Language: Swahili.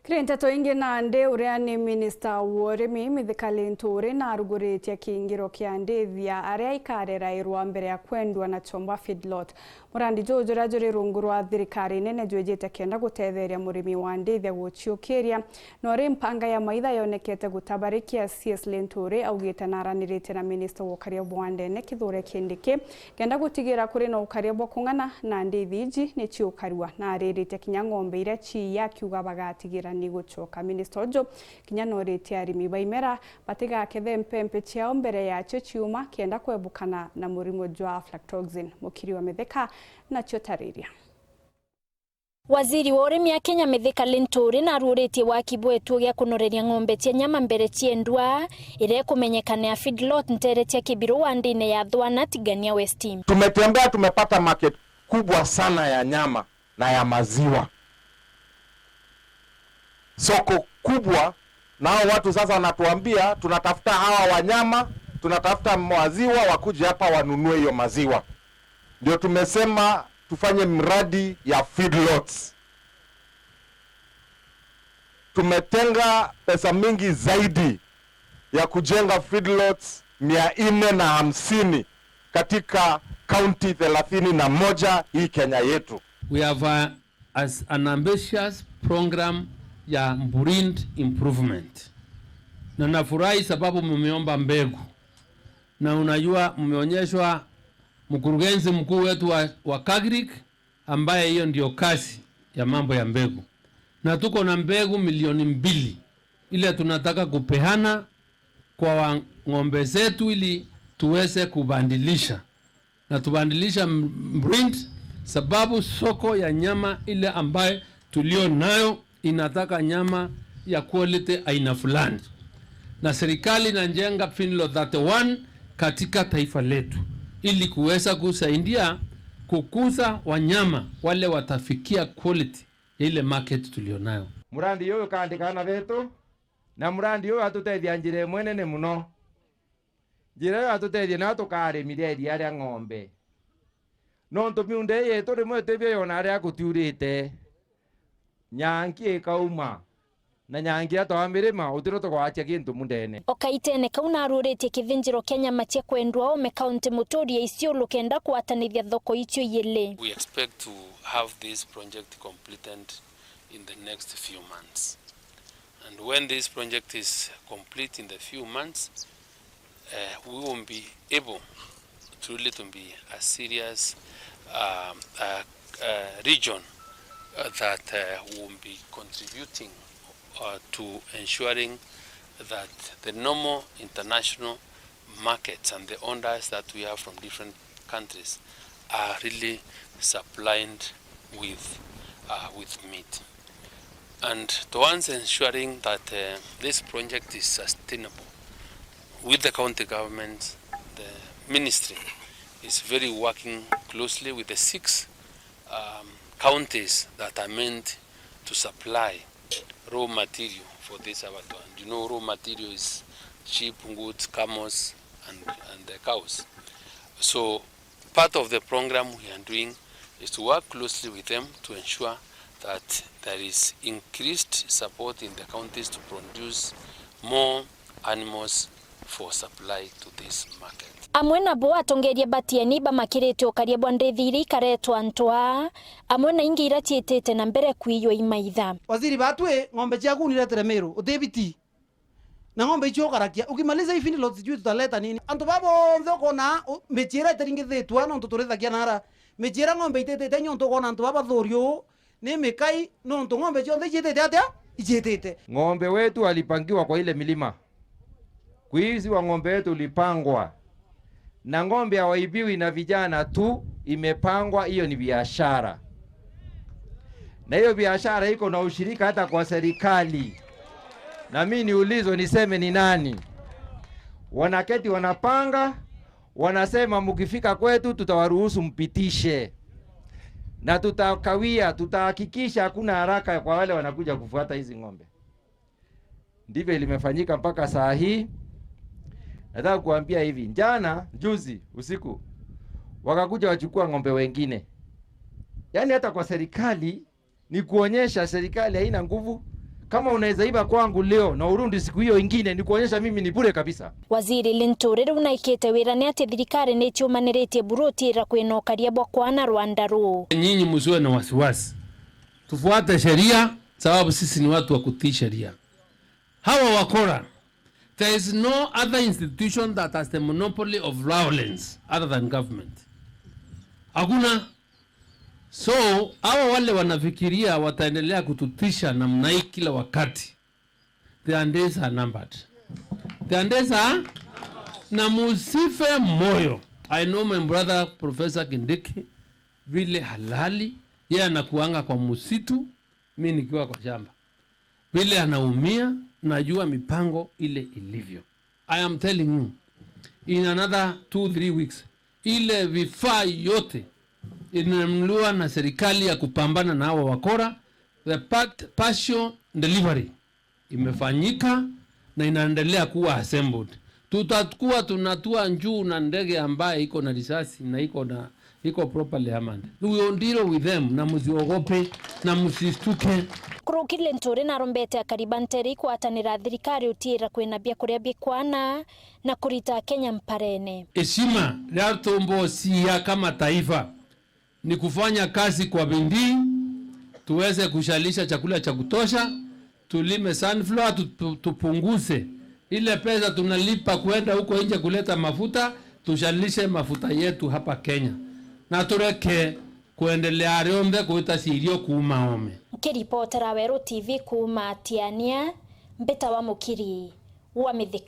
Nteto ingi nande uriani Minister wa Arîmi mithika Lîntûrî NARUGURITE KINGIRO kia NDITHIA aria ikarera irwa mbere ya kwendwa na chomba feedlot. Murandi jojora jori rungu rwa thirikari nene jwejete kenda gutetheria murimi wa NDITHIA guchiukiria nori mpanga ya maitha yonekete gutabarikia CS Lîntûrî augite naranirite na Minister wa ukaria bwa ndene kithure kindiki kenda gutigira kuri no ukaria bwa kung'ana na NDITHIA ni chiukarwa na aririte kinya ng'ombe ira chi yakiuga bagatigira ni gucoka. Minister ojo kinya NAURITIE ARIMI baimera batigakethe MPEMPE ciao mbere yacio ciuma kienda kwebukana na murimo jwa aflatoxin. Mukiri wa mithika na chiotariria. Waziri wa Arîmi Kenya mithika Lîntûrî NARUGURITE wa kibwetu gya kunoreria ng'ombe cia nyama mbere ciendwa ire kumenyekana ya feedlot ntere cia KIRI wa ndine ya Thwana Tigania West. Tumetembea, tumepata market kubwa sana ya nyama na ya maziwa. Soko kubwa, nao watu sasa wanatuambia tunatafuta hawa wanyama, tunatafuta maziwa, wakuje hapa wanunue hiyo maziwa. Ndio tumesema tufanye mradi ya feedlots. Tumetenga pesa mingi zaidi ya kujenga feedlots 450 katika county 31 hii Kenya yetu. We have an ambitious program ya Burund improvement. Na nafurahi sababu mmeomba mbegu. Na unajua mmeonyeshwa mkurugenzi mkuu wetu wa KIRI ambaye hiyo ndio kazi ya mambo ya mbegu. Na tuko na mbegu milioni 2 ile tunataka kupeana kwa ng'ombe zetu ili tuweze kubandilisha. Na tubandilisha Burund sababu soko ya nyama ile ambaye tulio nayo inataka nyama ya quality aina fulani. Na serikali inajenga feedlot 31 katika taifa letu ili kuweza kusaidia kukuza wanyama wale watafikia quality ile market tulionayo. Murandi yoyo kaandikana vetu na murandi yoyo atutethia njire mwenene muno. Njire yoyo atutethia na tukarimiria iria ria ng'ombe. No ntumiunde yetu rimwe tebio yona aria gutiurite. Nyangi KUUMA na nyangi atwamirima utiro tugwacha kintu mundene okaitene KUNURURIA kithinjiro Kenya matia kwendwa ome county mutoria icio lukenda kwatanithia thoko icio yele. We expect to have this project completed in the next few months, and when this project is complete in the few months, we will be able truly to be a serious region that will be contributing to ensuring that the normal international markets and the orders that we have from different countries are really supplied with meat. And towards ensuring that this project is sustainable, with the county government, the ministry is very working closely with the 6 counties that are meant to supply raw material for this abattoir. You know, raw material is sheep, goats, camels, and the cows. So part of the program we are doing is to work closely with them to ensure that there is increased support in the counties to produce more animals for supply to this market. Amwe nabo atongeria batieni bamakirite ukaria bwa NDITHIA karetwa ntwa amwe na ingi iratietete na mbere kuiyo imaitha. Waziri batwe ng'ombe ciaku niletere Meru utebiti na ng'ombe icio karakia ukimaliza ifini lot sijui tutaleta nini antu babo nthoko na mechira teringithetwa no tuturithagia nara mechira ng'ombe itetete nyonto kona antu baba thorio ni mikai no nto ng'ombe cio ndijitete atia ijetete. Ng'ombe wetu alipangiwa kwa ile milima. Kuizi wa ng'ombe wetu ulipangwa. Na ng'ombe hawaibiwi na vijana tu, imepangwa. Hiyo ni biashara, na hiyo biashara iko na ushirika hata kwa serikali. Na mimi niulizo niseme ni nani? Wanaketi wanapanga, wanasema mkifika kwetu tutawaruhusu mpitishe, na tutakawia, tutahakikisha hakuna haraka kwa wale wanakuja kufuata hizi ng'ombe. Ndivyo limefanyika mpaka saa hii. Nataka kuambia hivi, juzi usiku wakakuja wachukua ng'ombe wengine. Yaani hata kwa serikali ni kuonyesha serikali haina nguvu Kama unaweza iba kwangu leo na urundi siku hiyo ingine, ni kuonyesha mimi ni bure kabisa. Waziri Lîntûrî runaikite wirane ati thirikari ni ciumaniritie BURU tira kwinokaria bokwana Rwanda ru. Nyinyi msiwe na wasiwasi, tufuate sheria sababu sisi ni watu wa kutii sheria. Hawa wakora, there is no other institution that has the monopoly of violence other than government. Hakuna. So hawa wale wanafikiria wataendelea kututisha namna hii kila wakati. The days are numbered. The days are na musife moyo. I know my brother Professor Kindiki vile halali yeye anakuanga kwa msitu, mimi nikiwa kwa shamba. Vile anaumia, najua mipango ile ilivyo. I am telling you, in another 2-3 weeks ile vifaa yote inamlua na serikali ya kupambana na hawa wakora, the partial delivery imefanyika na inaendelea kuwa assembled. Tutakuwa tunatua njuu na ndege ambaye iko na risasi na iko properly armed. We will deal with them, na msiogope na msistuke. Kuruki Lîntûrî na rombete akaribanteri kwatanira thirikari utira kwinabia kuria bikwana na kurita Kenya mparene. Heshima ya tombo sia kama taifa ni kufanya kazi kwa bidii, tuweze kushalisha chakula cha kutosha, tulime sunflower, tupunguze ile pesa tunalipa kwenda huko nje kuleta mafuta, tushalishe mafuta yetu hapa Kenya. Na tureke kuendelea riombe kuita sirio KUUMA ome. Kiripotera Weru TV KUUMA Tiania mbeta wa mukiri wa mithika.